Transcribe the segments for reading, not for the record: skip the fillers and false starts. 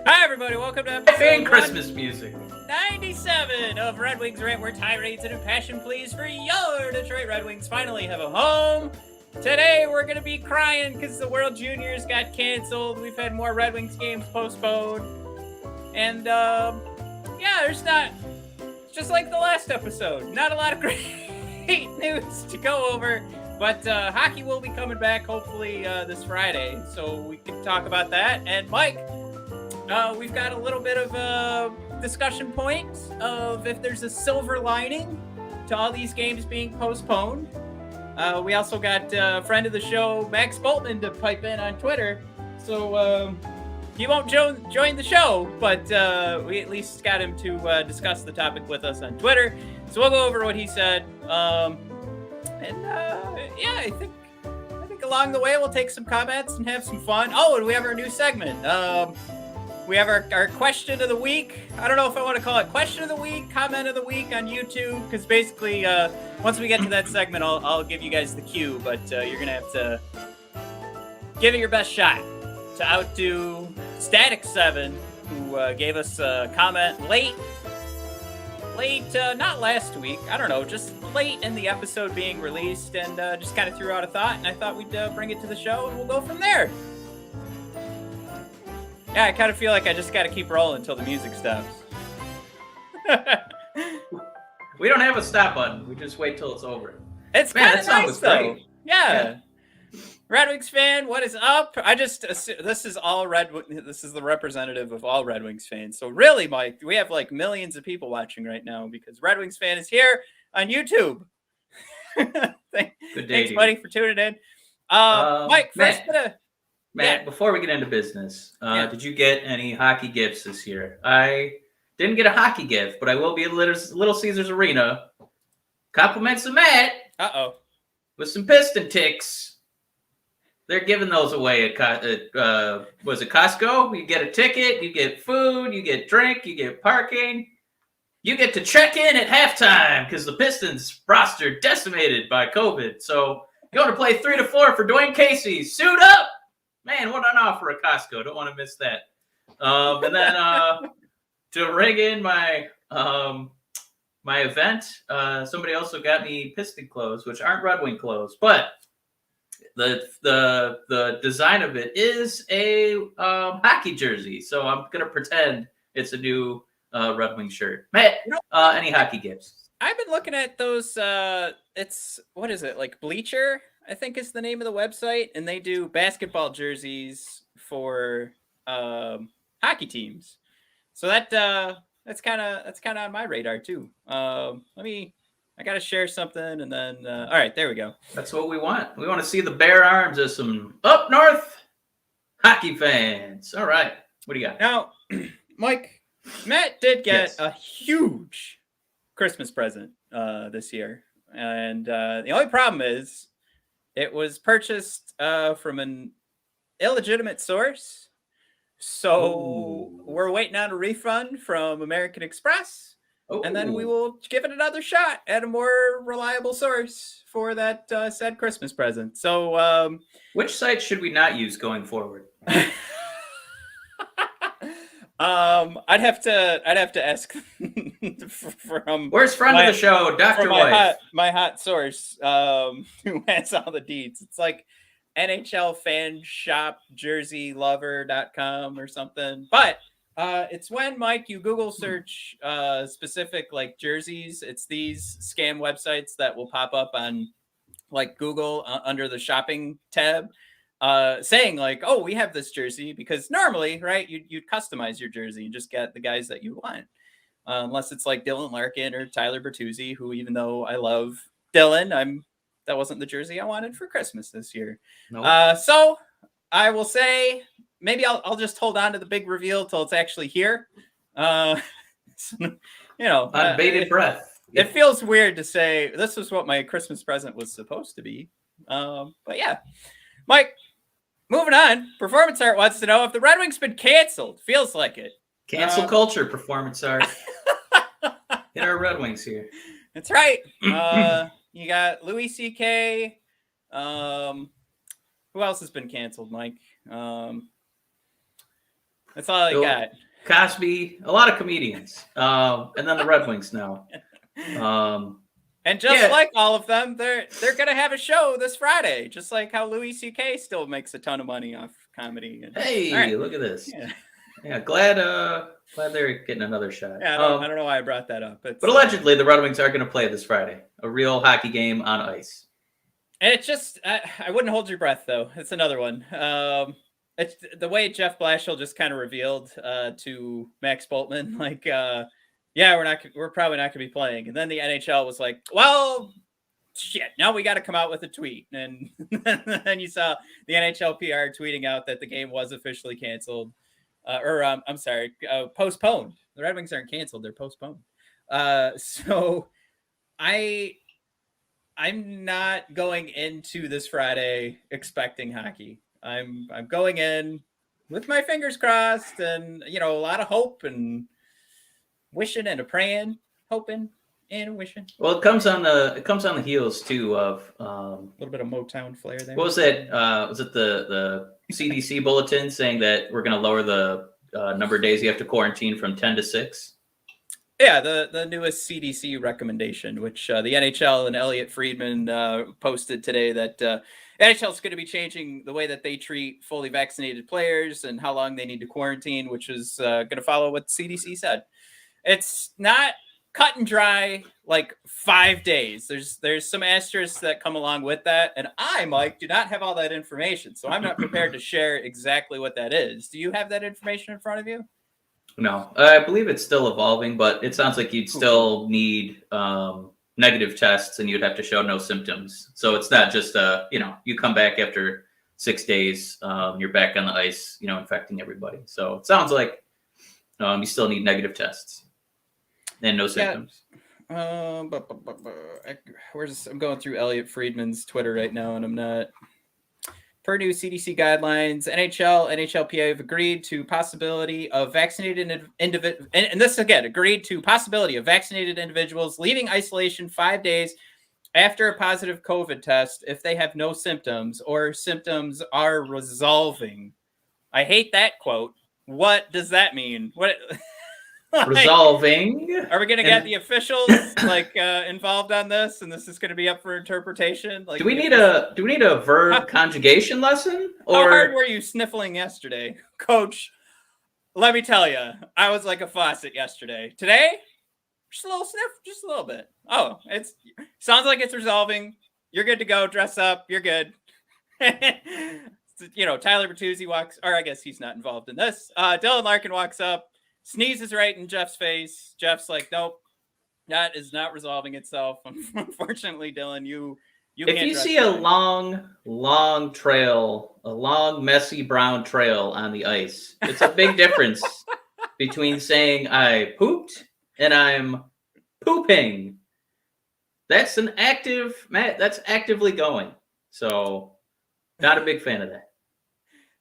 everybody, welcome to episode Christmas music 97 of Red Wings Rant, where tirades and impassioned pleas for your Detroit Red Wings finally have a home. Today we're going to be crying because the World Juniors got canceled. We've had more Red Wings games postponed. And, it's just like the last episode. Not a lot of great news to go over. But hockey will be coming back hopefully this Friday. So we can talk about that. And Mike, we've got a little bit of a discussion point of if there's a silver lining to all these games being postponed. We also got a friend of the show, Max Boltman, to pipe in on Twitter. So he won't join the show, but we at least got him to discuss the topic with us on Twitter. So we'll go over what he said. I think along the way we'll take some comments and have some fun. Oh, and we have our new segment. We have our question of the week. I don't know if I want to call it question of the week, comment of the week on YouTube, because basically once we get to that segment, I'll give you guys the cue, but you're going to have to give it your best shot to outdo Static 7, who gave us a comment late, not last week, I don't know, just late in the episode being released, and just kind of threw out a thought, and I thought we'd bring it to the show, and we'll go from there. Yeah, I kind of feel like I just got to keep rolling until the music stops. We don't have a stop button. We just wait till it's over. It's kind of nice, though. Great. Yeah. Red Wings fan, what is up? This is the representative of all Red Wings fans. So really, Mike, we have like millions of people watching right now because Red Wings fan is here on YouTube. Good day, thanks, buddy, for tuning in. Mike, first Matt, before we get into business, did you get any hockey gifts this year? I didn't get a hockey gift, but I will be at Little Caesars Arena. Compliments of Matt. With some piston ticks. They're giving those away at was it Costco? You get a ticket, you get food, you get drink, you get parking. You get to check in at halftime because the Pistons roster decimated by COVID. So you want to play 3 to 4 for Dwayne Casey. Suit up. Man, what an offer at Costco. Don't want to miss that. And then to ring in my event, somebody also got me Piston clothes, which aren't Red Wing clothes. But the design of it is a hockey jersey. So I'm going to pretend it's a new Red Wing shirt. Matt, any hockey gifts? I've been looking at those. What is it, like Bleacher, I think is the name of the website, and they do basketball jerseys for hockey teams. So that's kind of on my radar too. I got to share something, and then all right, there we go. That's what we want. We want to see the bare arms of some up north hockey fans. All right, what do you got now, Mike? Matt did get a huge Christmas present this year, and the only problem is it was purchased from an illegitimate source. So we're waiting on a refund from American Express, and then we will give it another shot at a more reliable source for that said Christmas present. So which site should we not use going forward? I'd have to ask from where's friend of the show, Dr. White, my hot source, who has all the deeds. It's like NHL fan shop jerseylover.com or something. But it's when, Mike, you Google search specific like jerseys, it's these scam websites that will pop up on like Google under the shopping tab. Saying like, oh, we have this jersey, because normally, right, you'd customize your jersey and just get the guys that you want, unless it's like Dylan Larkin or Tyler Bertuzzi, who, even though I love Dylan, that wasn't the jersey I wanted for Christmas this year. Nope. So I will say maybe I'll just hold on to the big reveal till it's actually here. On bated breath. It feels weird to say this was what my Christmas present was supposed to be. But yeah, Mike. Moving on, Performance Art wants to know if the Red Wings been canceled. Feels like it. Cancel culture, Performance Art. Get our Red Wings here. That's right. You got Louis C.K. Who else has been canceled, Mike? That's all I got. Cosby, a lot of comedians, and then the Red Wings now. And just like all of them, they're gonna have a show this Friday, just like how Louis C.K. still makes a ton of money off comedy. And, hey, look at this. Yeah, glad they're getting another shot. Yeah, I don't know why I brought that up. But allegedly, the Red Wings are going to play this Friday, a real hockey game on ice. And it's just, I wouldn't hold your breath though. It's another one. It's the way Jeff Blashill just kind of revealed to Max Boltman, like, we're probably not going to be playing. And then the NHL was like, well, shit, now we got to come out with a tweet. And then you saw the NHL PR tweeting out that the game was officially canceled. Postponed. The Red Wings aren't canceled; they're postponed. So I'm not going into this Friday expecting hockey. I'm going in with my fingers crossed, and a lot of hope and wishing and a praying, hoping and wishing. Well, it comes on the heels too of a little bit of Motown flair there. What was that? Was it the CDC bulletin saying that we're going to lower the number of days you have to quarantine from 10 to 6? Yeah, the newest CDC recommendation, which the NHL and Elliot Friedman posted today, that NHL is going to be changing the way that they treat fully vaccinated players and how long they need to quarantine, which is going to follow what CDC said. It's not cut and dry, like 5 days. There's some asterisks that come along with that, and I, Mike, do not have all that information, so I'm not prepared to share exactly what that is. Do you have that information in front of you? No, I believe it's still evolving, but it sounds like you'd still need negative tests, and you'd have to show no symptoms. So it's not just you come back after 6 days, you're back on the ice, infecting everybody. So it sounds like you still need negative tests. And no symptoms. I'm going through Elliot Friedman's Twitter right now, and I'm not. Per new CDC guidelines, NHLPA have agreed to possibility of vaccinated individuals, and this again agreed to possibility of vaccinated individuals leaving isolation 5 days after a positive COVID test if they have no symptoms or symptoms are resolving. I hate that quote. What does that mean? What? Resolving. Are we going to get the officials involved on this, and this is going to be up for interpretation? Do we need a verb conjugation lesson? Or how hard were you sniffling yesterday, Coach? Let me tell you, I was like a faucet yesterday. Today, just a little sniff, just a little bit. Oh, it sounds like it's resolving. You're good to go. Dress up. You're good. Tyler Bertuzzi walks, or I guess he's not involved in this. Dylan Larkin walks up. Sneezes right in Jeff's face. Jeff's like, nope, that is not resolving itself. Unfortunately, Dylan, you if you see a long trail, a long, messy brown trail on the ice, it's a big difference between saying I pooped and I'm pooping. That's actively going. So not a big fan of that.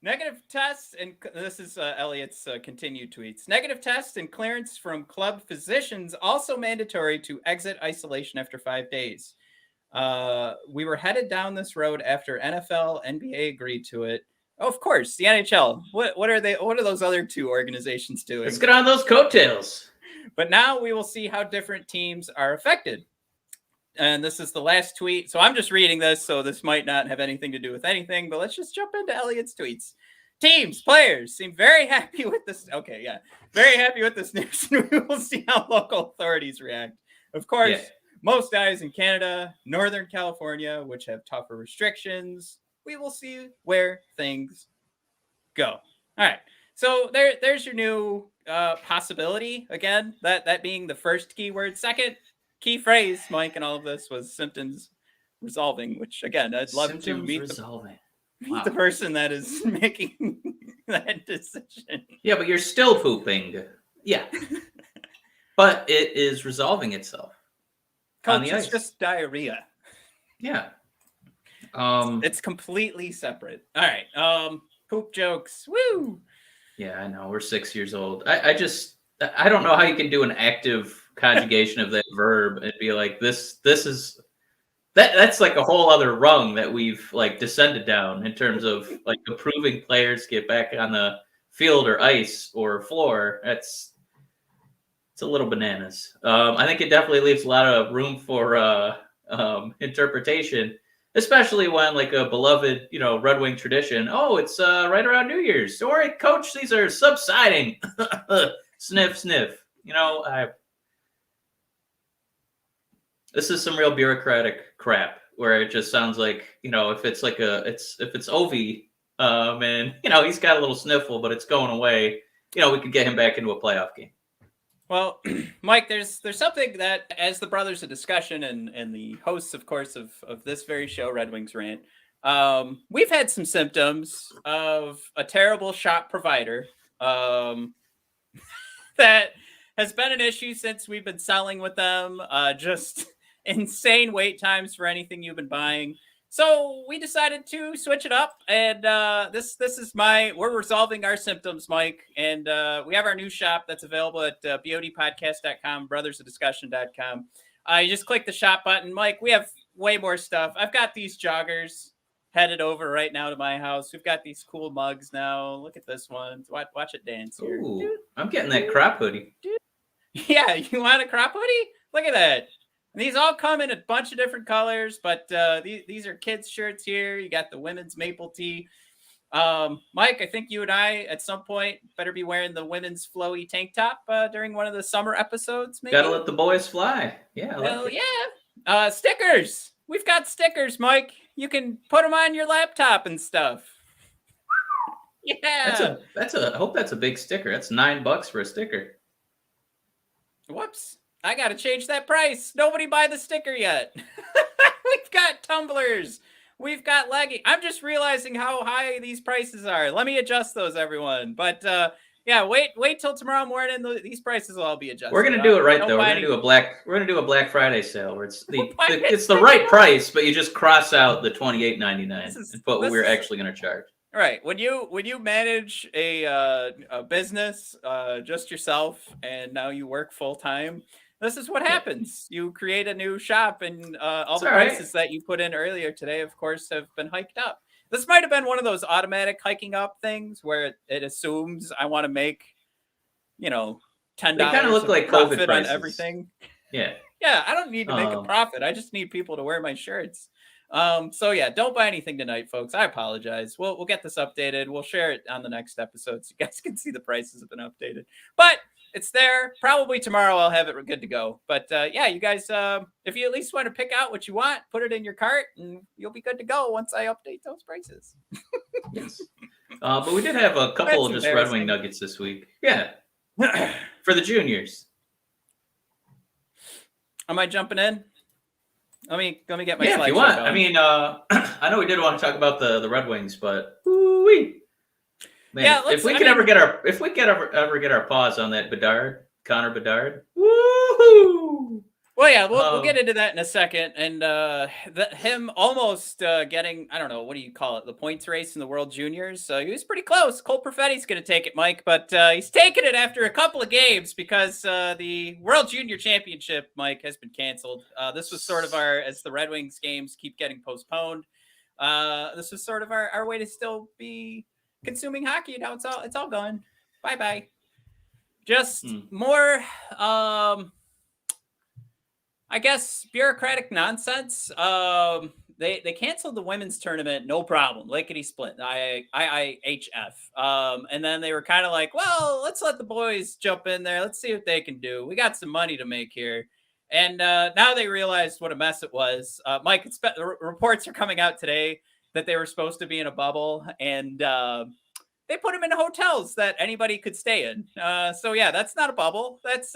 Negative tests, and this is Elliot's continued tweets. Negative tests and clearance from club physicians also mandatory to exit isolation after 5 days. We were headed down this road after NFL, NBA agreed to it. Oh, of course, the NHL. What are they? What are those other two organizations doing? Let's get on those coattails. But now we will see how different teams are affected. And this is the last tweet. So I'm just reading this, so this might not have anything to do with anything, but let's just jump into Elliot's tweets. Teams, players seem very happy with this. Okay, yeah. Very happy with this news. We will see how local authorities react. Of course, most guys in Canada, Northern California, which have tougher restrictions. We will see where things go. All right. So there's your new possibility. Again, that being the first keyword. Second key phrase, Mike, in all of this was symptoms resolving, which again, I'd love to meet the person that is making that decision. Yeah, but you're still pooping. Yeah. But it is resolving itself. Coach, it's just diarrhea. Yeah. It's completely separate. All right. Poop jokes. Woo! Yeah, I know. We're 6 years old. I don't know how you can do an active conjugation of that verb and be like, this is that's like a whole other rung that we've like descended down in terms of like approving players get back on the field or ice or floor. It's a little bananas. I think it definitely leaves a lot of room for interpretation, especially when like a beloved, Red Wing tradition. Oh, it's right around New Year's. All right, coach, these are subsiding. Sniff, sniff. This is some real bureaucratic crap where it just sounds like, if it's like if it's Ovi, and he's got a little sniffle, but it's going away. We could get him back into a playoff game. Well, Mike, there's something that, as the brothers of discussion and the hosts, of course, of this very show, Red Wings Rant, we've had some symptoms of a terrible shop provider that has been an issue since we've been selling with them. Just insane wait times for anything you've been buying. So we decided to switch it up, and this is we're resolving our symptoms, Mike, and we have our new shop that's available at bodpodcast.com, brothersofdiscussion.com. You just click the shop button. Mike, we have way more stuff. I've got these joggers headed over right now to my house. We've got these cool mugs now. Look at this one. Watch it dance here. Ooh, I'm getting that crop hoodie. Yeah, you want a crop hoodie? Look at that. And these all come in a bunch of different colors, but these are kids' shirts here. You got the women's maple tee. Mike, I think you and I at some point better be wearing the women's flowy tank top during one of the summer episodes. Maybe? Gotta let the boys fly. Yeah. Yeah. Stickers. We've got stickers, Mike. You can put them on your laptop and stuff. Yeah. I hope that's a big sticker. That's $9 for a sticker. Whoops. I got to change that price. Nobody buy the sticker yet. We've got tumblers. We've got leggings. I'm just realizing how high these prices are. Let me adjust those, everyone. But yeah, wait till tomorrow morning. These prices will all be adjusted. We're gonna do it right though. We're gonna do a Black Friday sale where it's the right price, but you just cross out the $28.99 and put what we're actually gonna charge. Right. When you manage a business just yourself, and now you work full time, this is what happens. You create a new shop, and all the prices that you put in earlier today, of course, have been hiked up. This might have been one of those automatic hiking up things where it assumes I want to make, $10 They kind of look like COVID prices on everything. Yeah. Yeah, I don't need to make a profit. I just need people to wear my shirts. So yeah, don't buy anything tonight, folks. I apologize. We'll get this updated. We'll share it on the next episode so you guys can see the prices have been updated. But it's there. Probably tomorrow I'll have it good to go. But yeah, you guys, if you at least want to pick out what you want, put it in your cart, and you'll be good to go once I update those prices. Yes. But we did have a couple of just Red Wing nuggets this week. Yeah. For the juniors. Am I jumping in? Let me get my if you want. Going. I mean, I know we did want to talk about the Red Wings, but man, yeah, if we could ever get our paws on that Connor Bedard, woohoo! Well, yeah, we'll get into that in a second, and him almost getting, I don't know, what do you call it, the points race in the World Juniors. He was pretty close. Cole Perfetti's going to take it, Mike, but he's taking it after a couple of games because the World Junior Championship, Mike, has been canceled. This was sort of as the Red Wings games keep getting postponed. This was sort of our way to still be consuming hockey. Now it's all gone. Bye. Just more, I guess, bureaucratic nonsense. They canceled the women's tournament, no problem, lickety split. IIHF, and then they were kind of like, well, let's let the boys jump in there. Let's see what they can do. We got some money to make here, and now they realized what a mess it was. Mike, reports are coming out today that they were supposed to be in a bubble, and they put them in hotels that anybody could stay in. So yeah, that's not a bubble. That's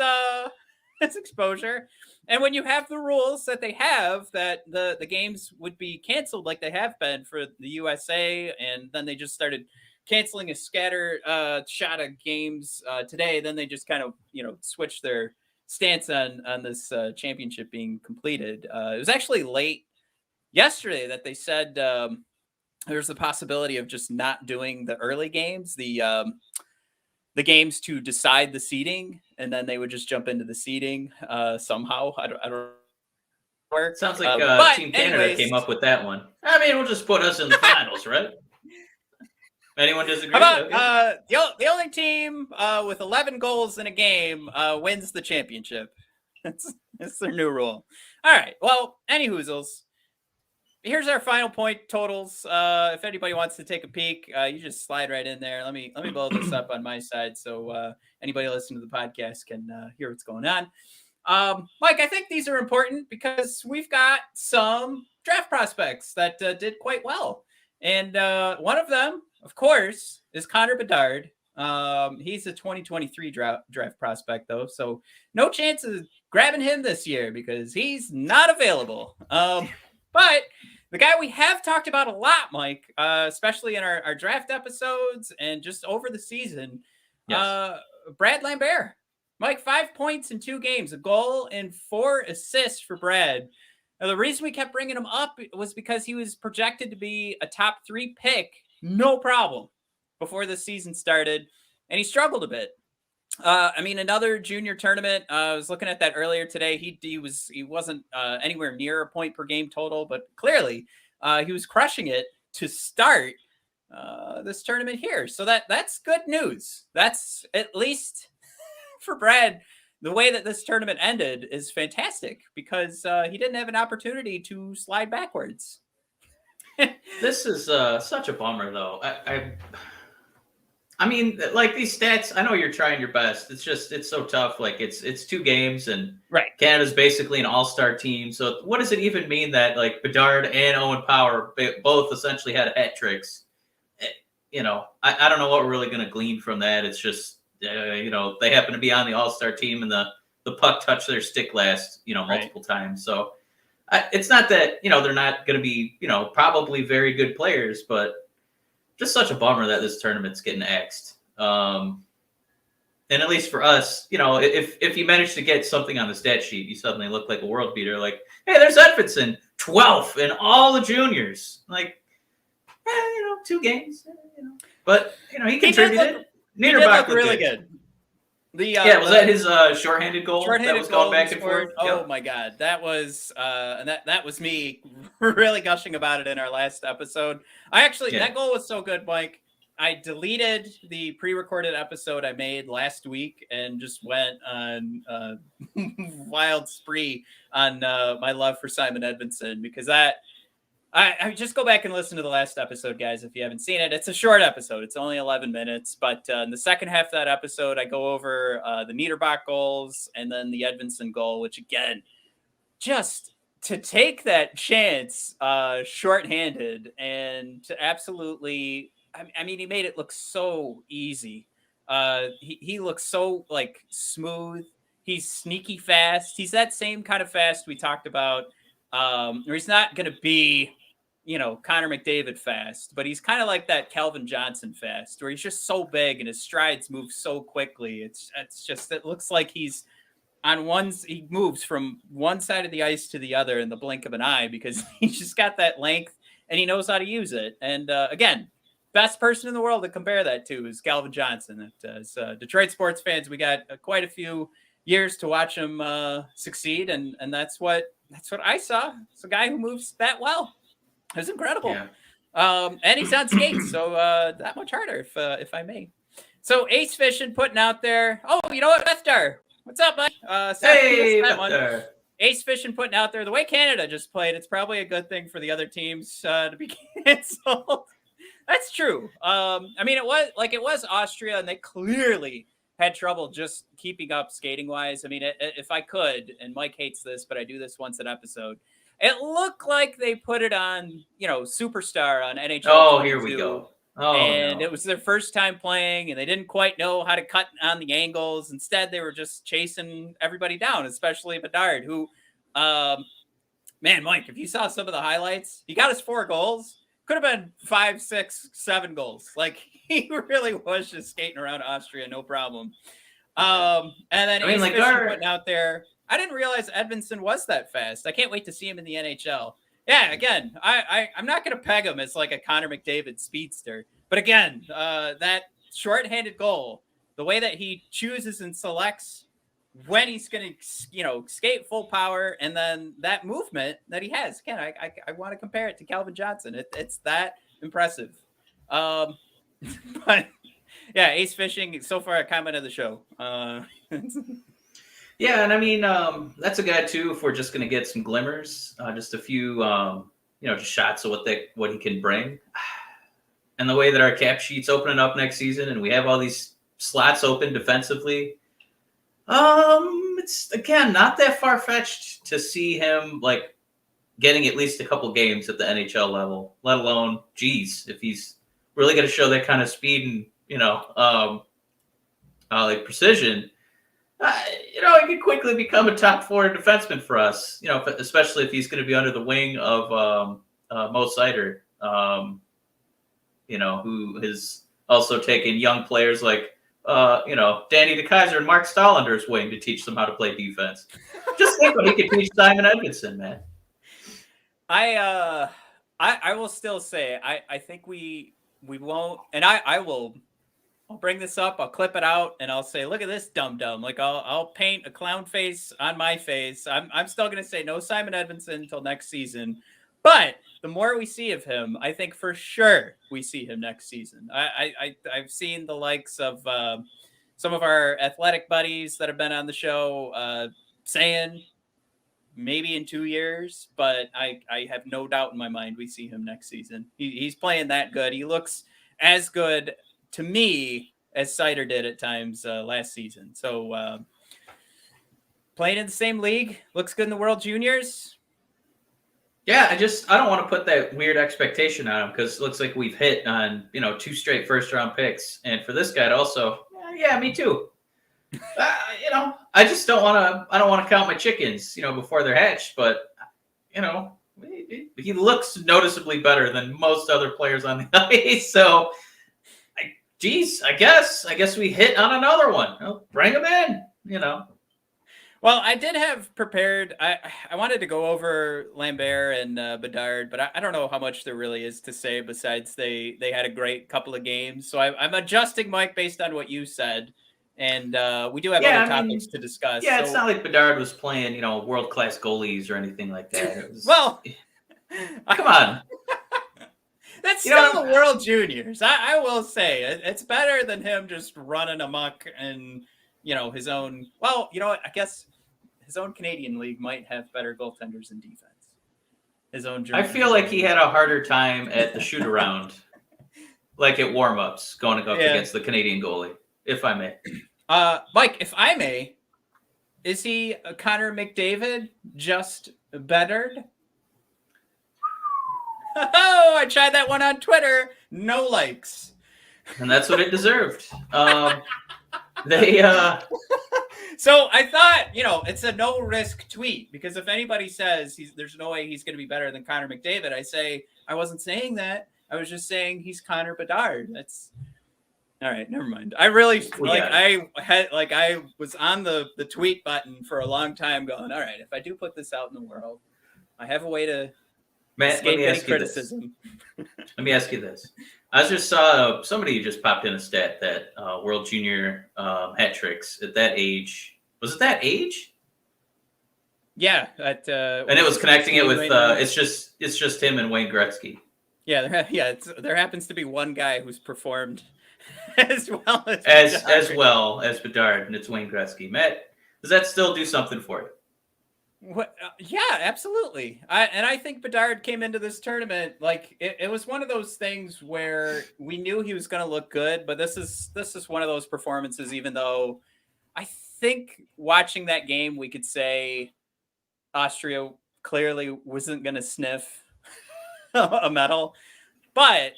exposure. And when you have the rules that they have, that the games would be canceled like they have been for the USA, and then they just started canceling a scatter shot of games today, then they just kind of switched their stance on this championship being completed. It was actually late yesterday that they said there's the possibility of just not doing the early games, the games to decide the seeding. and then they would just jump into the seeding somehow. I don't work. Sounds like But Team Canada anyways, came up with that one. I mean, we'll just put us in the finals, right? Anyone disagree? How about the only team with 11 goals in a game wins the championship? That's their new rule. All right. Well, any hoozles. Here's our final point totals. If anybody wants to take a peek, you just slide right in there. Let me blow this up on my side so anybody listening to the podcast can hear what's going on. Mike, I think these are important because we've got some draft prospects that did quite well. And one of them, of course, is Connor Bedard. He's a 2023 draft prospect, though. So no chance of grabbing him this year because he's not available. But the guy we have talked about a lot, Mike, especially in our draft episodes and just over the season, Yes. Brad Lambert. Mike, 5 points in 2 games, a goal and 4 assists for Brad. Now, the reason we kept bringing him up was because he was projected to be a top 3 pick, no problem, before the season started, and he struggled a bit. I mean, another junior tournament. I was looking at that earlier today. He wasn't anywhere near a point per game total, but clearly he was crushing it to start this tournament here. So that's good news. That's at least for Brad. The way that this tournament ended is fantastic because he didn't have an opportunity to slide backwards. This is such a bummer, though. I mean, like these stats, I know you're trying your best. It's so tough. Like it's 2 games and Right. Canada's basically an all-star team. So what does it even mean that like Bedard and Owen Power both essentially had hat tricks? You know, I don't know what we're really going to glean from that. It's just, you know, they happen to be on the all-star team and the puck touched their stick last, you know, multiple times. So it's not that, you know, they're not going to be, you know, probably very good players, but just such a bummer that this tournament's getting axed. And at least for us, you know, if you manage to get something on the stat sheet, you suddenly look like a world beater. Like, hey, there's Edvinsson, 12th in all the juniors. Like, you know, 2 games. You know. But, you know, he contributed. Niederbach looked really good. Was that his shorthanded goal that was going back and forth? Oh yep. my God, that was and that was me really gushing about it in our last episode. That goal was so good, Mike. I deleted the pre-recorded episode I made last week and just went on wild spree on my love for Simon Edvinsson because I just go back and listen to the last episode, guys, if you haven't seen it. It's a short episode. It's only 11 minutes. But in the second half of that episode, I go over the Niederbach goals and then the Edvinsson goal, which, again, just to take that chance shorthanded and to absolutely – I mean, he made it look so easy. He looks so, like, smooth. He's sneaky fast. He's that same kind of fast we talked about. Or he's not going to be – you know, Connor McDavid fast, but he's kind of like that Calvin Johnson fast where he's just so big and his strides move so quickly. It looks like he's he moves from one side of the ice to the other in the blink of an eye because he's just got that length and he knows how to use it. And again, best person in the world to compare that to is Calvin Johnson. As Detroit sports fans, we got quite a few years to watch him succeed. And that's what I saw. It's a guy who moves that well. It was incredible. Yeah. And he's on skates, so that much harder, if I may. So Ace Fishing putting out there. Oh, you know what, Bedard? What's up, Mike? Hey, Bedard. Ace Fishing putting out there. The way Canada just played, it's probably a good thing for the other teams to be canceled. That's true. I mean, it was Austria, and they clearly had trouble just keeping up skating wise. I mean, if I could, and Mike hates this, but I do this once an episode. It looked like they put it on, you know, Superstar on NHL. Oh, here we go. And it was their first time playing, and they didn't quite know how to cut on the angles. Instead, they were just chasing everybody down, especially Bedard, who, man, Mike, if you saw some of the highlights, he got his 4 goals. Could have been 5, 6, 7 goals. Like, he really was just skating around Austria, no problem. And then putting out there. I didn't realize Edvinsson was that fast. I can't wait to see him in the NHL. Yeah, again, I'm not going to peg him as like a Connor McDavid speedster. But again, that shorthanded goal, the way that he chooses and selects when he's going to, skate full power, and then that movement that he has. Again, I want to compare it to Calvin Johnson. It's that impressive. But yeah, Ace Fishing, so far a comment of the show. Yeah, and I mean, that's a guy too. If we're just going to get some glimmers, just a few, just shots of what he can bring, and the way that our cap sheet's opening up next season, and we have all these slots open defensively. It's again not that far fetched to see him like getting at least a couple games at the NHL level, let alone, if he's really going to show that kind of speed and like precision. He could quickly become a top 4 defenseman for us. Especially if he's going to be under the wing of Mo Seider, who has also taken young players like Danny DeKeyser and Mark Stollander's wing to teach them how to play defense. Just think what he could teach Simon Edvinsson, man. I will still say I think we won't, and I'll bring this up, I'll clip it out, and I'll say, look at this dum-dum. Like I'll paint a clown face on my face. I'm still gonna say no Simon Edvinsson until next season. But the more we see of him, I think for sure we see him next season. I've seen the likes of some of our athletic buddies that have been on the show saying maybe in 2 years, but I have no doubt in my mind we see him next season. He's playing that good. He looks as good to me as Seider did at times last season. So playing in the same league, looks good in the World Juniors. Yeah, I don't want to put that weird expectation on him because it looks like we've hit on 2 straight first-round picks, and for this guy to also, yeah, me too. I just don't want to. I don't want to count my chickens, before they're hatched. But he looks noticeably better than most other players on the ice. So, I guess we hit on another one. Bring him in. Well, I did have prepared. I wanted to go over Lambert and Bedard, but I don't know how much there really is to say besides they had a great couple of games. So I'm adjusting, Mike, based on what you said, and we do have other topics to discuss. Yeah, it's not like Bedard was playing, world-class goalies or anything like that. Well, come on. That's still the World Juniors. I will say it's better than him just running amok and his own. Well, you know what? I guess his own Canadian league might have better goaltenders in defense. His own German. I feel like he had a harder time at the shoot around, like at warm-ups, going up against the Canadian goalie, if I may. Mike, if I may, is he a Connor McDavid, just Bedard? Oh, I tried that one on Twitter. No likes. And that's what it deserved. So I thought, it's a no risk tweet because if anybody says there's no way he's going to be better than Connor McDavid, I say I wasn't saying that. I was just saying he's Connor Bedard. That's all right. Never mind. I really I was on the tweet button for a long time going, all right, if I do put this out in the world, I have a way to escape any criticism. Let me ask you this. I just saw somebody just popped in a stat that World Junior hat tricks at that age. Was it that age? Yeah. And it was connecting it with it's just him and Wayne Gretzky. Yeah, there happens to be one guy who's performed as well as Bedard, and it's Wayne Gretzky. Matt, does that still do something for you? What? Yeah, absolutely. I think Bedard came into this tournament like it was one of those things where we knew he was going to look good, but this is one of those performances. Even though I think watching that game, we could say Austria clearly wasn't going to sniff a medal, but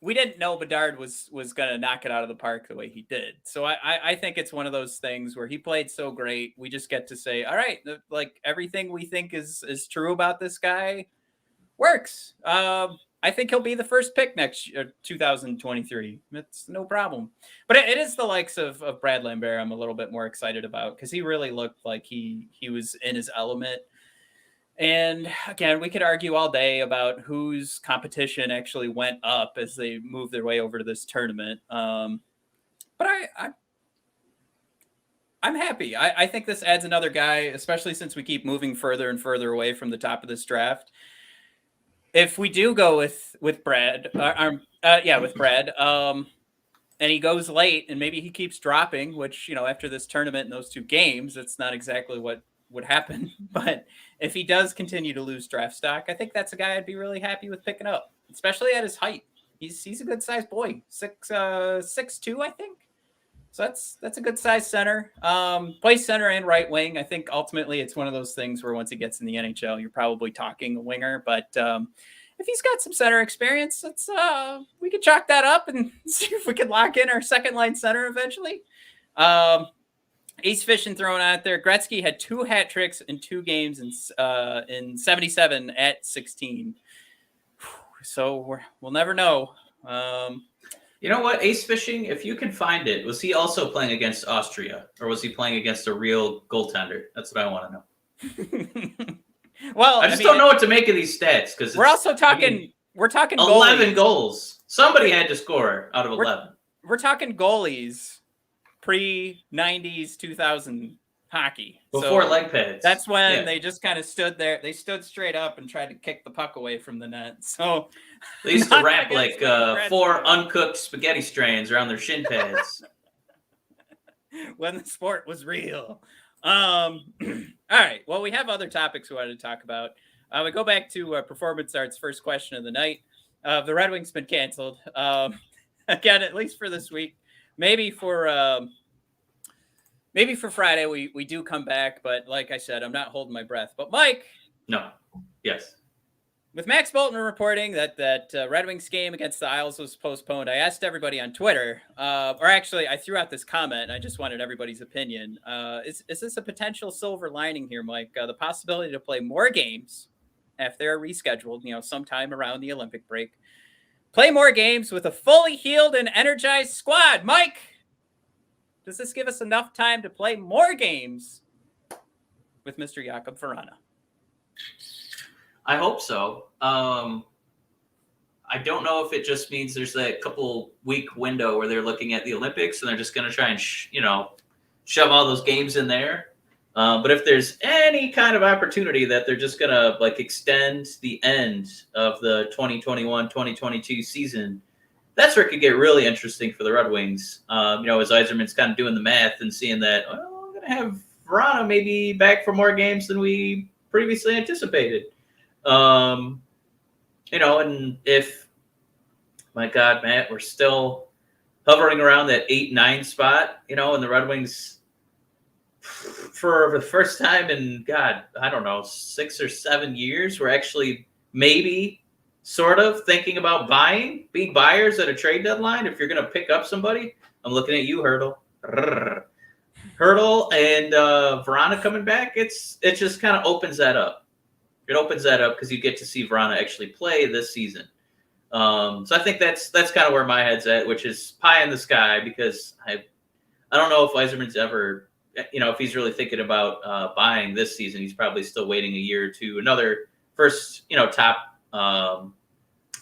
we didn't know Bedard was going to knock it out of the park the way he did. So I think it's one of those things where he played so great. We just get to say, all right, like everything we think is true about this guy works. I think he'll be the first pick next year, 2023. It's no problem. But it is the likes of Brad Lambert I'm a little bit more excited about because he really looked like he was in his element. And again, we could argue all day about whose competition actually went up as they moved their way over to this tournament. But I'm happy. I think this adds another guy, especially since we keep moving further and further away from the top of this draft. If we do go with Brad, with Brad, and he goes late, and maybe he keeps dropping, which, after this tournament and those 2 games, it's not exactly what would happen. But if he does continue to lose draft stock, I think that's a guy I'd be really happy with picking up, especially at his height. He's a good sized boy, 6'2", I think. So that's a good size center. Plays center and right wing. I think ultimately it's one of those things where once he gets in the NHL, you're probably talking a winger. But if he's got some center experience, we could chalk that up and see if we can lock in our second line center eventually. Ace Fishing thrown out there. Gretzky had 2 hat tricks in 2 games in 77 at 16. So we'll never know. You know what? Ace Fishing, if you can find it, was he also playing against Austria, or was he playing against a real goaltender? That's what I want to know. Well, I don't know what to make of these stats, because we're also talking. We're talking 11 goals. Somebody had to score out of 11. We're talking goalies pre-90s, 2000 hockey. Before leg pads. That's when they just kind of stood there. They stood straight up and tried to kick the puck away from the net. So they used to wrap like 4 uncooked spaghetti strands around their shin pads. When the sport was real. All right. Well, we have other topics we wanted to talk about. We go back to Performance Art's first question of the night. The Red Wings been canceled. Again, at least for this week. Maybe for Friday we do come back, but like I said, I'm not holding my breath. But Mike, no, yes, with Max Bolton reporting that Red Wings game against the Isles was postponed, I asked everybody on Twitter, or actually I threw out this comment. And I just wanted everybody's opinion. Is this a potential silver lining here, Mike? The possibility to play more games if they're rescheduled, sometime around the Olympic break. Play more games with a fully healed and energized squad. Mike, does this give us enough time to play more games with Mr. Jakub Vrana? I hope so. I don't know if it just means there's that couple week window where they're looking at the Olympics and they're just going to try and shove all those games in there. But if there's any kind of opportunity that they're just going to extend the end of the 2021-2022 season, that's where it could get really interesting for the Red Wings. As Yzerman's kind of doing the math and seeing that, we're going to have Vrana maybe back for more games than we previously anticipated. And if, my God, Matt, we're still hovering around that 8-9 spot, and the Red Wings, for the first time in, 6 or 7 years, we're actually maybe sort of thinking about being buyers at a trade deadline. If you're going to pick up somebody, I'm looking at you, Hurdle. Hurdle and Vrana coming back, it just kind of opens that up. It opens that up because you get to see Vrana actually play this season. So I think that's kind of where my head's at, which is pie in the sky, because I don't know if Yzerman's ever, if he's really thinking about buying this season. He's probably still waiting a year or two, another top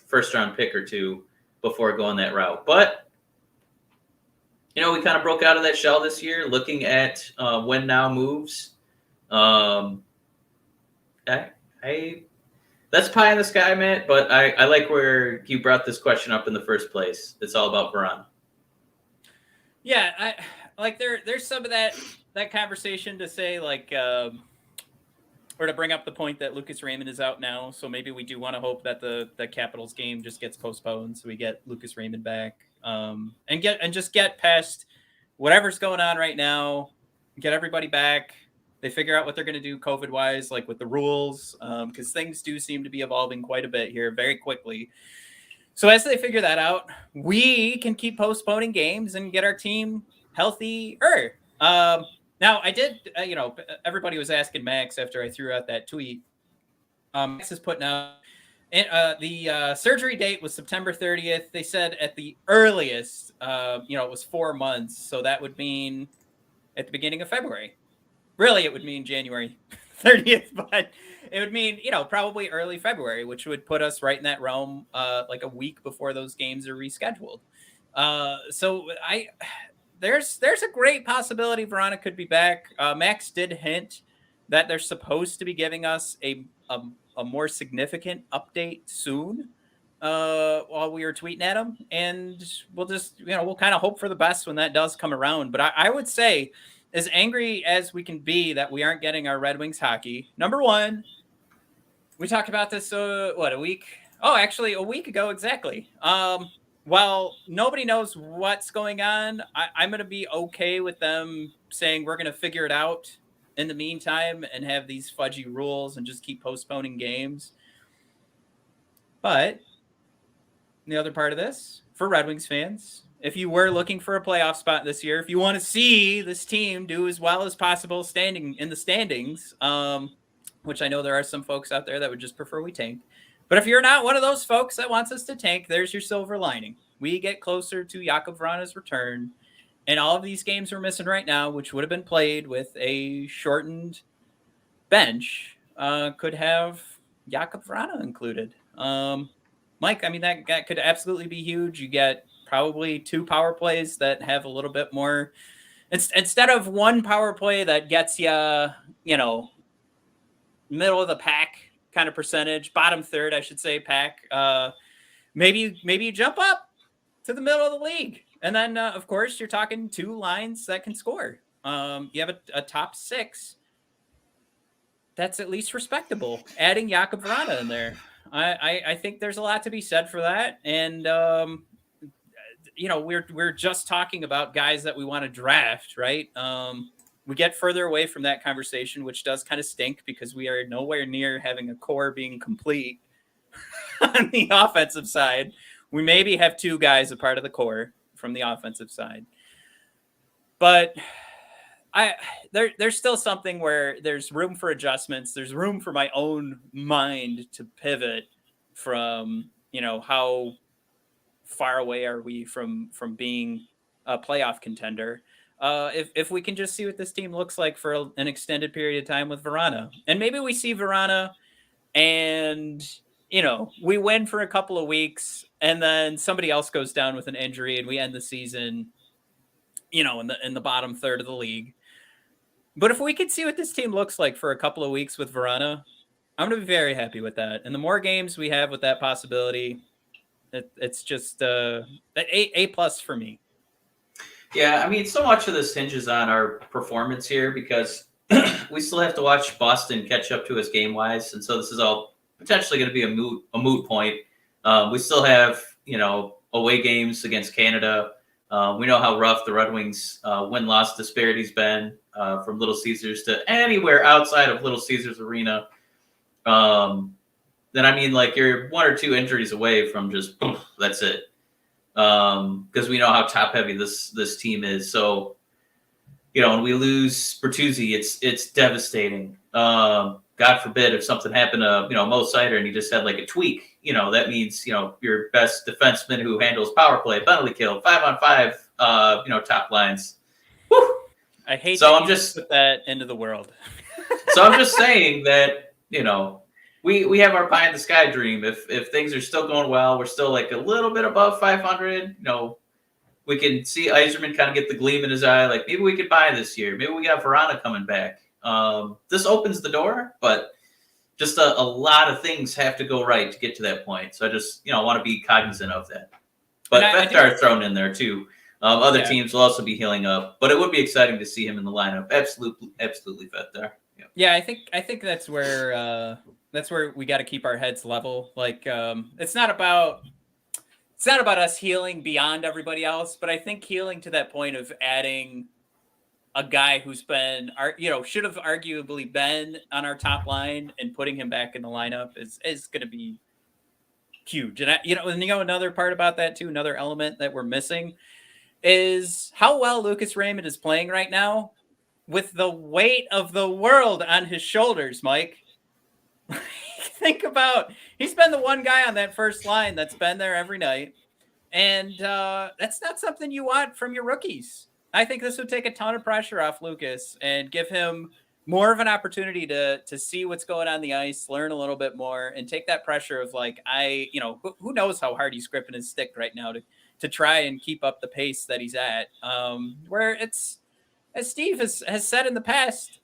first round pick or two before going that route. But we kind of broke out of that shell this year, looking at win now moves. That's pie in the sky, Matt, but I like where you brought this question up in the first place. It's all about Vrana. Yeah, there's some of that conversation to say, or to bring up the point that Lucas Raymond is out now, so maybe we do want to hope that the Capitals game just gets postponed so we get Lucas Raymond back, and get past whatever's going on right now, get everybody back. They figure out what they're going to do COVID-wise, with the rules, because things do seem to be evolving quite a bit here very quickly. So as they figure that out, we can keep postponing games and get our team healthier. Now, I did, everybody was asking Max after I threw out that tweet. Max is putting out, the surgery date was September 30th. They said at the earliest, it was 4 months. So that would mean at the beginning of February. Really, it would mean January 30th, but it would mean, probably early February, which would put us right in that realm, a week before those games are rescheduled. So there's a great possibility Vrana could be back. Max did hint that they're supposed to be giving us a more significant update soon. While we were tweeting at him, and we'll just we'll kind of hope for the best when that does come around. But I would say, as angry as we can be that we aren't getting our Red Wings hockey, number one, we talked about this a week? Oh, actually a week ago exactly. While nobody knows what's going on, I'm going to be okay with them saying we're going to figure it out in the meantime and have these fudgy rules and just keep postponing games. But the other part of this, for Red Wings fans, if you were looking for a playoff spot this year, if you want to see this team do as well as possible standing in the standings, which I know there are some folks out there that would just prefer we tank. But if you're not one of those folks that wants us to tank, there's your silver lining. We get closer to Jakub Vrana's return, and all of these games we're missing right now, which would have been played with a shortened bench, could have Jakub Vrana included. Mike, I mean, that could absolutely be huge. You get probably 2 power plays that have a little bit more, instead of 1 power play that gets you, middle of the pack kind of percentage, bottom third, I should say, pack. Maybe you jump up to the middle of the league. And then, of course, you're talking 2 lines that can score. You have a top 6 that's at least respectable. Adding Jakub Vrana in there. I think there's a lot to be said for that. And, we're just talking about guys that we want to draft, right? We get further away from that conversation, which does kind of stink because we are nowhere near having a core being complete on the offensive side. We maybe have 2 guys a part of the core from the offensive side. But there's still something where there's room for adjustments. There's room for my own mind to pivot from, how far away are we from being a playoff contender. If we can just see what this team looks like for an extended period of time with Vrana. And maybe we see Vrana and, we win for a couple of weeks and then somebody else goes down with an injury and we end the season, in the bottom third of the league. But if we could see what this team looks like for a couple of weeks with Vrana, I'm going to be very happy with that. And the more games we have with that possibility, it's just A plus for me. Yeah, I mean, so much of this hinges on our performance here because we still have to watch Boston catch up to us game-wise, and so this is all potentially going to be a moot point. We still have, away games against Canada. We know how rough the Red Wings win-loss disparity's been from Little Caesars to anywhere outside of Little Caesars Arena. Then, I mean, like, you're 1 or 2 injuries away from just, that's it. Because we know how top heavy this team is. So, when we lose Bertuzzi, it's devastating. God forbid if something happened to, Mo Seider and he just had like a tweak, that means, your best defenseman who handles power play, penalty kill, 5-on-5, top lines. Whew. I hate so I'm just put that into the world. So I'm just saying that, we have our pie in the sky dream. If things are still going well, we're still like a little bit above 500. We can see Yzerman kind of get the gleam in his eye. Like maybe we could buy this year. Maybe we got Vrana coming back. This opens the door, but just a lot of things have to go right to get to that point. So I just want to be cognizant of that. But Bedard thrown in there too. Other teams will also be healing up, but it would be exciting to see him in the lineup. Absolutely, Bedard. Yeah, I think that's where we got to keep our heads level. Like, it's not about us healing beyond everybody else, but I think healing to that point of adding a guy who's been, should have arguably been on our top line and putting him back in the lineup is going to be huge. And another part about that too, another element that we're missing is how well Lucas Raymond is playing right now with the weight of the world on his shoulders, Mike. Think about, he's been the one guy on that first line that's been there every night. And that's not something you want from your rookies. I think this would take a ton of pressure off Lucas and give him more of an opportunity to see what's going on the ice, learn a little bit more, and take that pressure of like, who knows how hard he's gripping his stick right now to to try and keep up the pace that he's at. Where it's, as Steve has said in the past,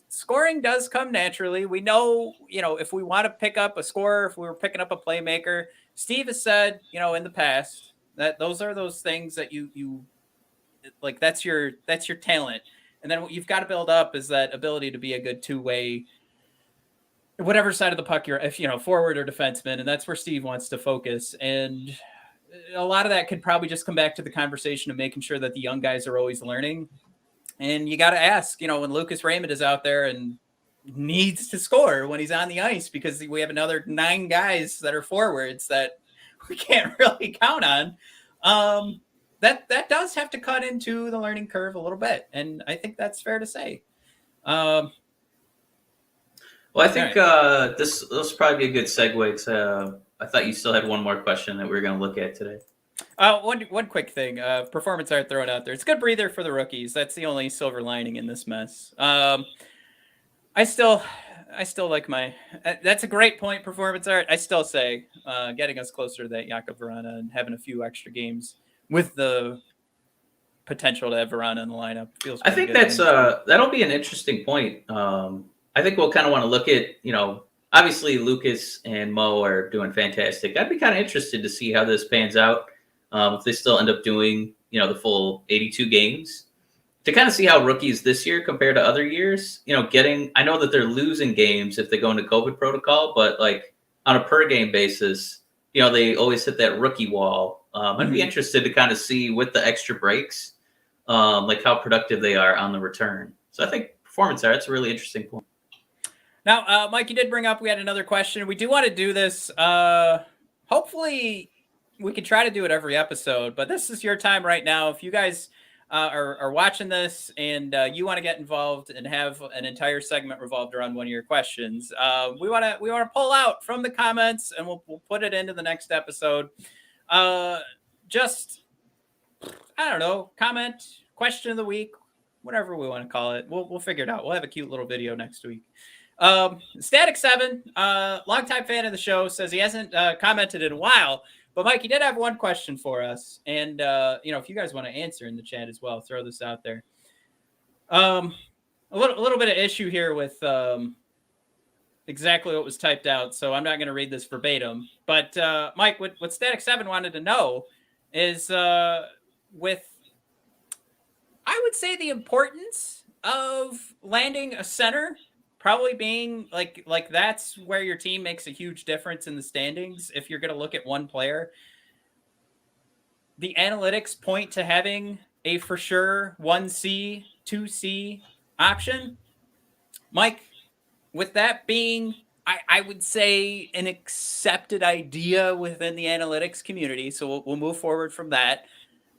scoring does come naturally. We know, if we want to pick up a scorer, if we were picking up a playmaker, Steve has said, in the past that those are those things that you like, that's your talent. And then what you've got to build up is that ability to be a good two-way, whatever side of the puck you're, if forward or defenseman, and that's where Steve wants to focus. And a lot of that could probably just come back to the conversation of making sure that the young guys are always learning. And you got to ask, when Lucas Raymond is out there and needs to score when he's on the ice, because we have another 9 guys that are forwards that we can't really count on. That does have to cut into the learning curve a little bit, and I think that's fair to say. Well, I think this will probably be a good segue. I thought you still had one more question that we were going to look at today. One quick thing. Performance art thrown out there. It's a good breather for the rookies. That's the only silver lining in this mess. I still like my. That's a great point. Performance art. I still say getting us closer to that Jakub Vrana and having a few extra games with the potential to have Vrana in the lineup feels. I think that's that'll be an interesting point. I think we'll kind of want to look at, obviously Lucas and Mo are doing fantastic. I'd be kind of interested to see how this pans out. If they still end up doing, the full 82 games, to kind of see how rookies this year compare to other years, I know that they're losing games if they go into COVID protocol, but like on a per game basis, they always hit that rookie wall. I'd be interested to kind of see with the extra breaks, like how productive they are on the return. So I think performance art's a really interesting point. Now, Mike, you did bring up, we had another question. We do want to do this. Hopefully we can try to do it every episode, but this is your time right now. If you guys are watching this and you want to get involved and have an entire segment revolved around one of your questions, we want to pull out from the comments and we'll put it into the next episode. Just, I don't know, comment, question of the week, whatever we want to call it. We'll figure it out. We'll have a cute little video next week. Static 7, longtime fan of the show, says he hasn't commented in a while. But Mike, you did have one question for us, and if you guys want to answer in the chat as well, throw this out there. A little bit of issue here with exactly what was typed out, so I'm not going to read this verbatim. But Mike, what Static 7 wanted to know is with, I would say, the importance of landing a center. Probably being like that's where your team makes a huge difference in the standings. If you're going to look at one player, the analytics point to having a for sure 1C, 2C option. Mike, with that being, I would say an accepted idea within the analytics community. So we'll move forward from that.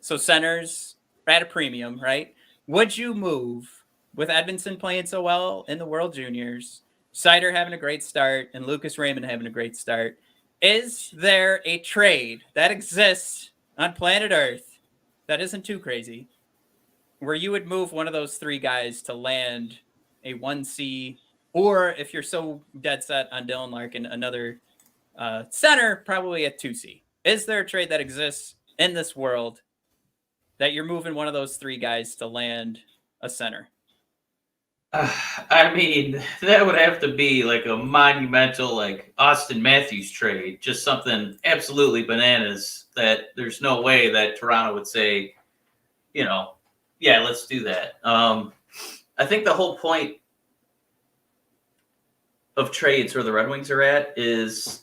So centers are at a premium, right? Would you move? With Edvinsson playing so well in the World Juniors, Seider having a great start, and Lucas Raymond having a great start, is there a trade that exists on planet Earth that isn't too crazy, where you would move one of those 3 guys to land a 1C, or if you're so dead set on Dylan Larkin, another center, probably a 2C? Is there a trade that exists in this world that you're moving one of those 3 guys to land a center? I mean, that would have to be like a monumental, like Austin Matthews trade, just something absolutely bananas that there's no way that Toronto would say, yeah, let's do that. I think the whole point of trades where the Red Wings are at is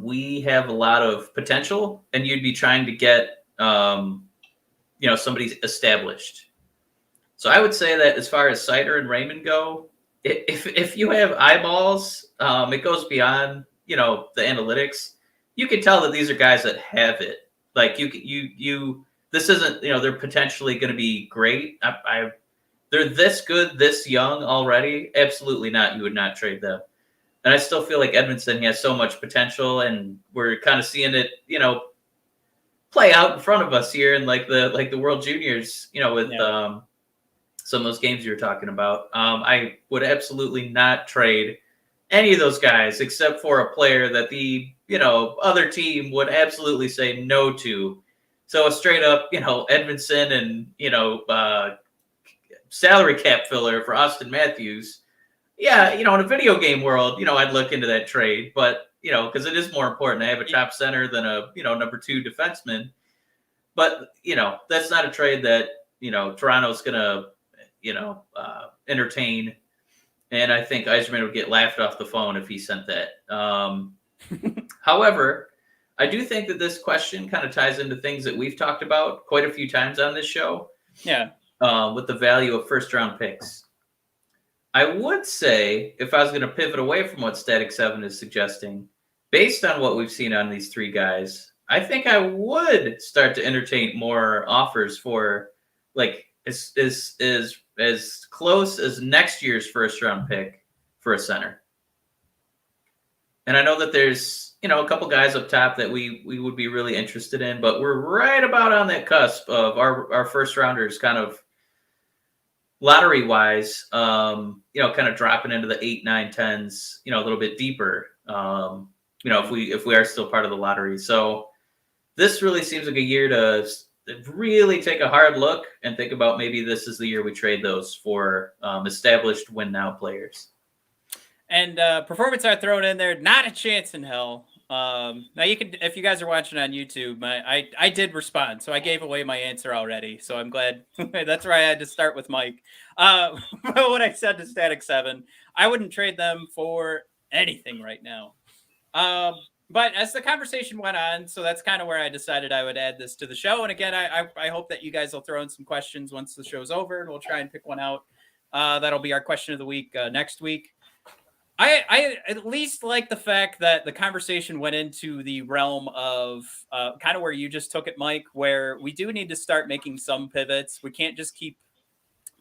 we have a lot of potential, and you'd be trying to get, somebody established. So I would say that as far as Seider and Raymond go, if you have eyeballs, it goes beyond, the analytics. You can tell that these are guys that have it. Like this isn't, they're potentially going to be great. They're this good, this young already. Absolutely not. You would not trade them. And I still feel like Edvinsson has so much potential, and we're kind of seeing it, play out in front of us here in the World Juniors, with some of those games you were talking about. I would absolutely not trade any of those guys except for a player that the other team would absolutely say no to. So a straight up, Edvinsson and, salary cap filler for Austin Matthews. Yeah, in a video game world, I'd look into that trade, but because it is more important to have a top center than a number 2 defenseman. But that's not a trade that Toronto's gonna entertain, and I think Yzerman would get laughed off the phone if he sent that. However, I do think that this question kind of ties into things that we've talked about quite a few times on this show. Yeah. With the value of first-round picks. I would say, if I was going to pivot away from what Static 7 is suggesting, based on what we've seen on these 3 guys, I think I would start to entertain more offers for, like, as close as next year's first-round pick for a center. And I know that there's, a couple guys up top that we would be really interested in, but we're right about on that cusp of our first-rounders kind of lottery-wise, kind of dropping into the 8, 9, 10s, a little bit deeper, if we are still part of the lottery. So this really seems like a year to really take a hard look and think about maybe this is the year we trade those for established win-now players. And performance art thrown in there, not a chance in hell. Now you can, if you guys are watching on YouTube, I did respond, so I gave away my answer already. So I'm glad. That's where I had to start with Mike. But what I said to Static 7, I wouldn't trade them for anything right now. But as the conversation went on, so that's kind of where I decided I would add this to the show. And again, I hope that you guys will throw in some questions once the show's over, and we'll try and pick one out. That'll be our question of the week next week. I at least like the fact that the conversation went into the realm of kind of where you just took it, Mike, where we do need to start making some pivots. We can't just keep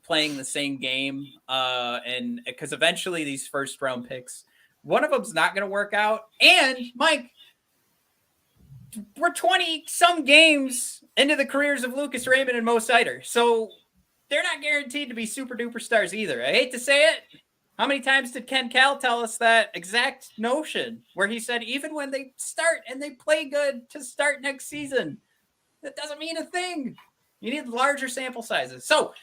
playing the same game. And because eventually these first round picks, one of them's not going to work out. And Mike, we're 20 some games into the careers of Lucas Raymond and Mo Seider. So they're not guaranteed to be super duper stars either. I hate to say it. How many times did Ken Cal tell us that exact notion where he said, even when they start and they play good to start next season, that doesn't mean a thing. You need larger sample sizes. So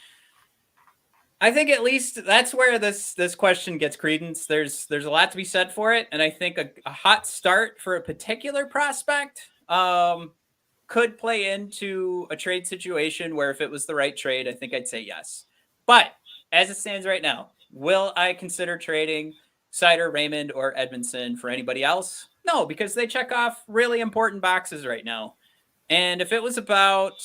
I think at least that's where this question gets credence. There's a lot to be said for it. And I think a hot start for a particular prospect could play into a trade situation where if it was the right trade, I think I'd say yes. But as it stands right now, will I consider trading Seider, Raymond, or Edvinsson for anybody else? No, because they check off really important boxes right now. And if it was about,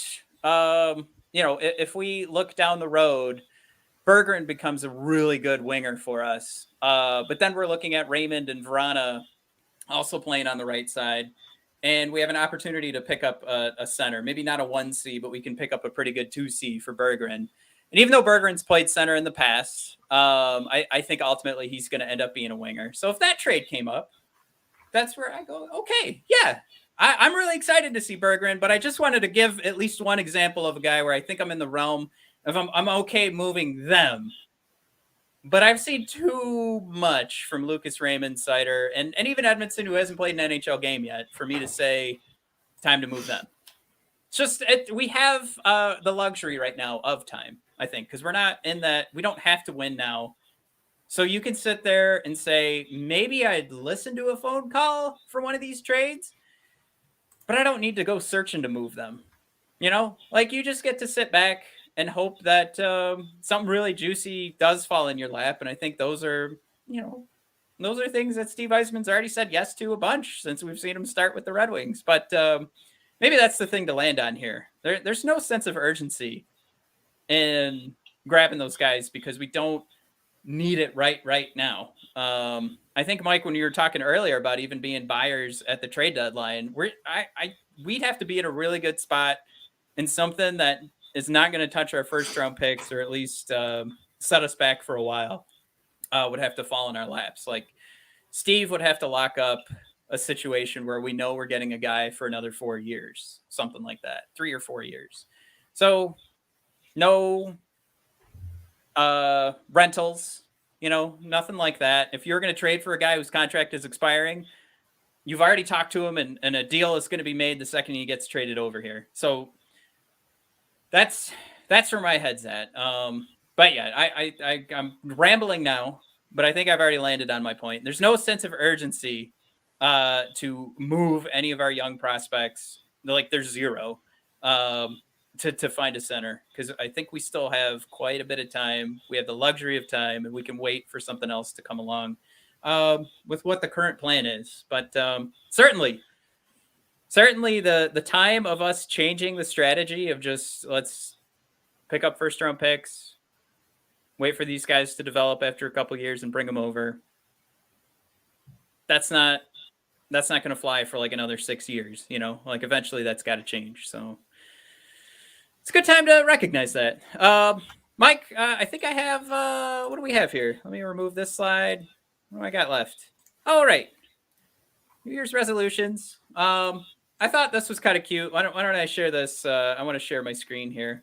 if we look down the road, Bergeron becomes a really good winger for us. But then we're looking at Raymond and Vrana also playing on the right side. And we have an opportunity to pick up a center, maybe not a 1C, but we can pick up a pretty good 2C for Bergeron. And even though Bergeron's played center in the past, I think ultimately he's going to end up being a winger. So if that trade came up, that's where I go, okay, yeah, I'm really excited to see Bergeron, but I just wanted to give at least one example of a guy where I think I'm in the realm of I'm okay moving them. But I've seen too much from Lucas Raymond, Seider, and even Edvinsson, who hasn't played an NHL game yet, for me to say time to move them. It's just we have the luxury right now of time, I think, because we're not in that. We don't have to win now. So you can sit there and say, maybe I'd listen to a phone call for one of these trades, but I don't need to go searching to move them. Like you just get to sit back and hope that something really juicy does fall in your lap. And I think those are things that Steve Yzerman's already said yes to a bunch since we've seen him start with the Red Wings. But maybe that's the thing to land on here. There's no sense of urgency in grabbing those guys because we don't need it right now. I think, Mike, when you were talking earlier about even being buyers at the trade deadline, we'd have to be in a really good spot in something that is not going to touch our first round picks or at least set us back for a while. Would have to fall in our laps. Like Steve would have to lock up a situation where we know we're getting a guy for another 4 years, something like that, 3 or 4 years. So no rentals, nothing like that. If you're going to trade for a guy whose contract is expiring, you've already talked to him, and a deal is going to be made the second he gets traded over here. So that's where my head's at. But yeah, I'm rambling now, but I think I've already landed on my point. There's no sense of urgency to move any of our young prospects. Like there's zero to find a center, because I think we still have quite a bit of time. We have the luxury of time, and we can wait for something else to come along with what the current plan is. But certainly the time of us changing the strategy of just let's pick up first round picks, wait for these guys to develop after a couple years and bring them over. That's not going to fly for like another 6 years, like eventually that's got to change. So it's a good time to recognize that. Mike, I think I have, what do we have here? Let me remove this slide. What do I got left? All right. New Year's resolutions. I thought this was kind of cute. Why don't I share this? I want to share my screen here.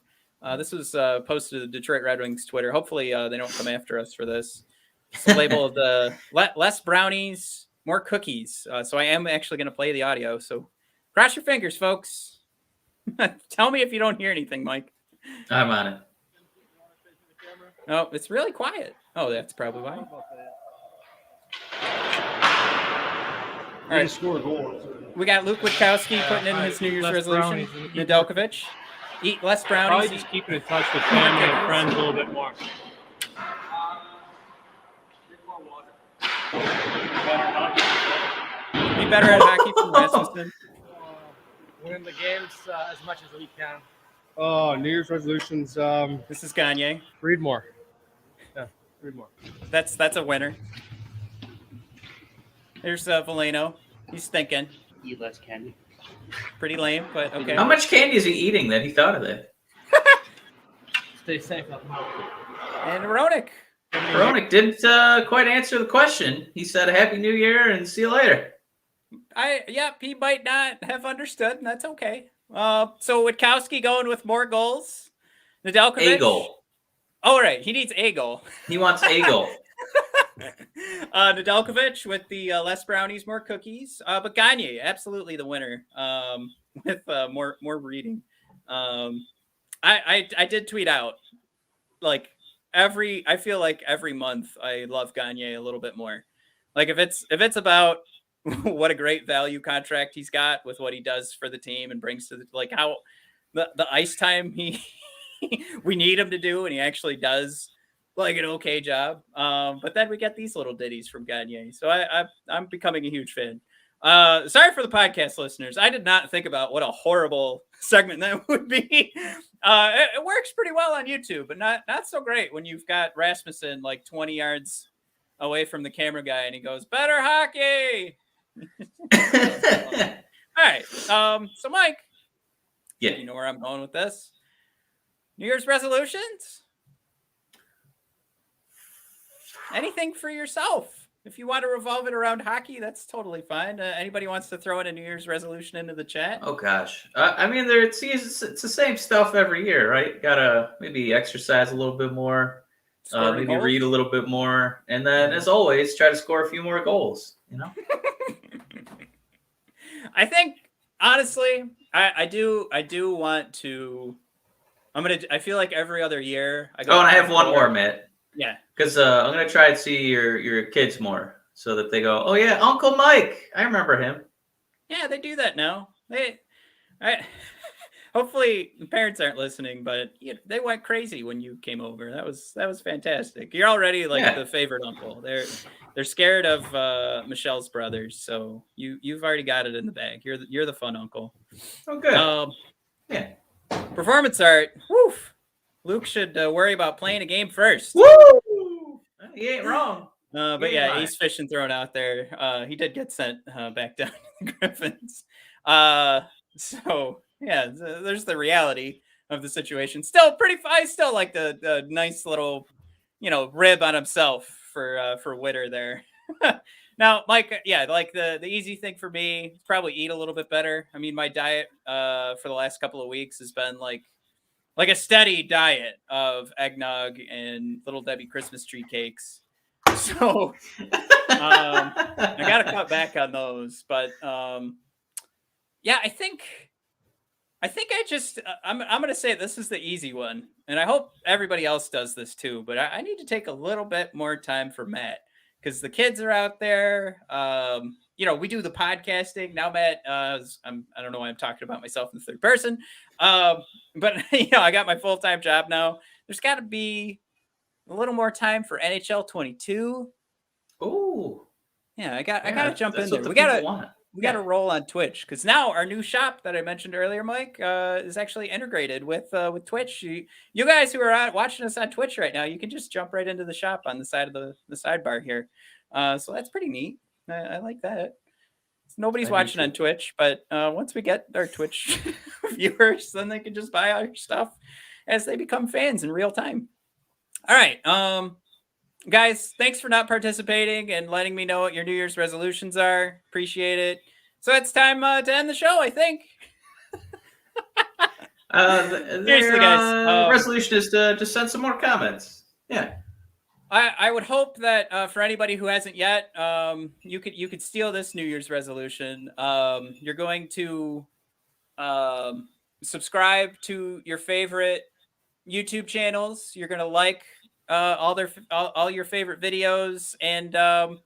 This was posted to the Detroit Red Wings Twitter. Hopefully they don't come after us for this. It's the label of the less brownies, more cookies. So I am actually going to play the audio. So cross your fingers, folks. Tell me if you don't hear anything, Mike. I'm on it. Oh, it's really quiet. Oh, that's probably why. All right. Score goals. We got Luke Witkowski putting in his New Year's resolution. Nedeljkovic. Eat less brownies. Probably just keeping in touch with family and friends a little bit more. Be better at hockey from Rasmussen. Win the games as much as we can. Oh, New Year's resolutions. This is Gagne. Read more. Yeah, read more. That's a winner. Here's Valeno. He's thinking. Eat less candy. Pretty lame, but okay. How much candy is he eating that he thought of that? Stay safe up north. And Ronick. Ronick didn't quite answer the question. He said, "Happy New Year and see you later." He might not have understood, and that's okay. So Witkowski going with more goals. Nedeljkovic. A goal. Oh, right. He needs a goal. He wants a goal. Nedeljkovic with the less brownies, more cookies. But Gagne, absolutely the winner with more reading. I did tweet out like I feel like every month I love Gagne a little bit more. Like if it's about what a great value contract he's got with what he does for the team and brings to like how the ice time we need him to do, and he actually does like an okay job. But then we get these little ditties from Gagne. So I'm becoming a huge fan. Sorry for the podcast listeners. I did not think about what a horrible segment that would be. It works pretty well on YouTube, but not so great when you've got Rasmussen like 20 yards away from the camera guy and he goes, "Better hockey." All right. So Mike, Yeah. you know where I'm going with this. New Year's resolutions? Anything for yourself. If you want to revolve it around hockey, that's totally fine. Anybody wants to throw in a New Year's resolution into the chat? Oh gosh, I mean, it's the same stuff every year, right? Gotta maybe exercise a little bit more, maybe goals? read a little bit more, and then, as always, try to score a few more goals. You know. I think honestly, I do want to. I feel like every other year I go. Oh, and I have one more, Matt. Yeah. Because I'm gonna try and see your kids more, so that they go, "Oh yeah, Uncle Mike, I remember him." Yeah, they do that now. Hopefully the parents aren't listening, but they went crazy when you came over. That was fantastic. You're already like the favorite uncle. They're scared of Michelle's brothers, so you've already got it in the bag. You're the fun uncle. Oh, good. Yeah. Performance art. Woof. Luke should worry about playing a game first. Woo! He ain't wrong. But yeah, ace fishing thrown out there. He did get sent back down to the Griffins. So yeah, there's the reality of the situation. Still pretty. I still like the nice little, rib on himself for Witter there. Now, Mike, like the easy thing for me is probably eat a little bit better. I mean, my diet for the last couple of weeks has been like a steady diet of eggnog and Little Debbie Christmas tree cakes. So I got to cut back on those. But yeah, I think I'm going to say this is the easy one. And I hope everybody else does this too. But I need to take a little bit more time for Matt because the kids are out there. We do the podcasting now. Matt, I don't know why I'm talking about myself in the third person, but I got my full-time job now. There's got to be a little more time for NHL 22. Oh, yeah, I got to jump in there. We got to roll on Twitch because now our new shop that I mentioned earlier, Mike, is actually integrated with Twitch. You guys who are watching us on Twitch right now, you can just jump right into the shop on the side of the sidebar here. So that's pretty neat. I like that. Nobody's watching on Twitch, but once we get our Twitch viewers, then they can just buy our stuff as they become fans in real time. All right. Guys, thanks for not participating and letting me know what your New Year's resolutions are. Appreciate it. So it's time to end the show, I think. Seriously, guys. Resolution is to just send some more comments. Yeah. I would hope that for anybody who hasn't yet, you could steal this New Year's resolution. You're going to subscribe to your favorite YouTube channels. You're going to like all your favorite videos, and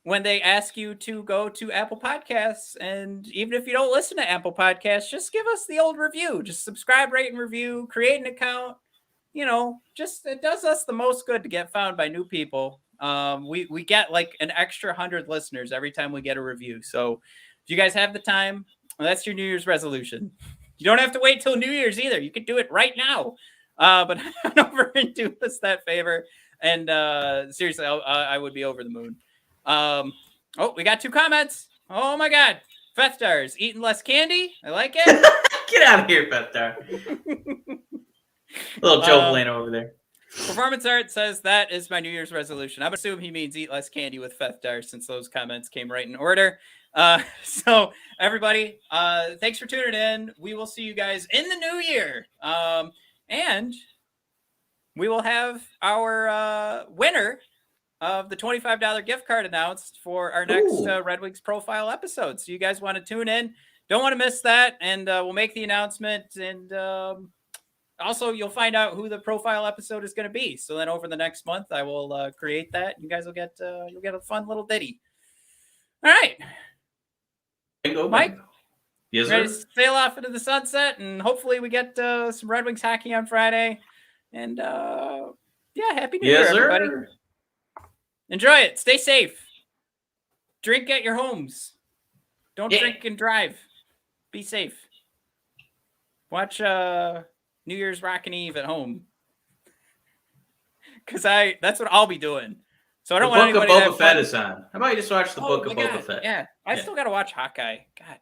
when they ask you to go to Apple Podcasts, and even if you don't listen to Apple Podcasts, just give us the old review. Just subscribe, rate, and review. Create an account. It does us the most good to get found by new people. We get like an extra 100 listeners every time we get a review. So if you guys have the time, that's your New Year's resolution. You don't have to wait till New Year's either. You could do it right now. But head over and do us that favor. And seriously, I would be over the moon. We got 2 comments. Oh my God. Fethdar's eating less candy. I like it. Get out of here, Bedard. Little Joe Valeno over there. Performance Art says that is my New Year's resolution. I'm assuming he means eat less candy with Fethdar since those comments came right in order. So everybody, thanks for tuning in. We will see you guys in the new year. And we will have our winner of the $25 gift card announced for our next Red Wings profile episode. So you guys want to tune in. Don't want to miss that. And we'll make the announcement. And also, you'll find out who the profile episode is going to be. So then over the next month, I will create that. You guys will get you'll get a fun little ditty. All right. Bingo, Mike? Yes, ready sir. to sail off into the sunset, and hopefully we get some Red Wings hockey on Friday. And happy New Year, everybody. Sir. Enjoy it. Stay safe. Drink at your homes. Don't drink and drive. Be safe. Watch New Year's Rockin' Eve at home. Because that's what I'll be doing. So I don't want anybody The Book of Boba Fett is on. How about you just watch the Book of Boba Fett? Yeah, I still got to watch Hawkeye. God.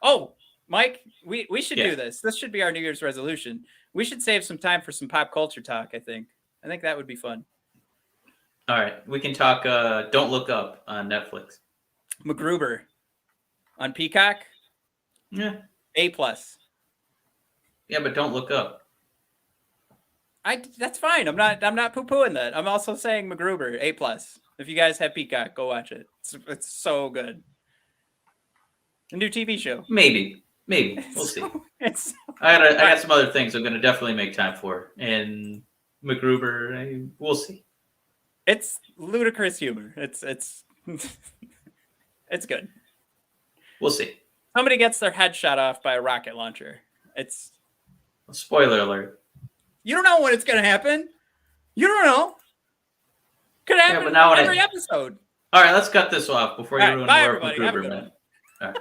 Oh, Mike, we should do this. This should be our New Year's resolution. We should save some time for some pop culture talk, I think. I think that would be fun. All right. We can talk Don't Look Up on Netflix. MacGruber on Peacock. Yeah. A+. Yeah, but Don't Look Up. That's fine. I'm not poo-pooing that. I'm also saying MacGruber, A+. If you guys have Peacock, go watch it. It's so good. A new TV show. Maybe. We'll see. I got some other things I'm going to definitely make time for. And MacGruber, we'll see. It's ludicrous humor. It's it's good. We'll see. Somebody gets their head shot off by a rocket launcher. It's spoiler alert. You don't know when it's going to happen. You don't know. Could happen every episode. All right, let's cut this off before you ruin more of MacGruber, man. All right.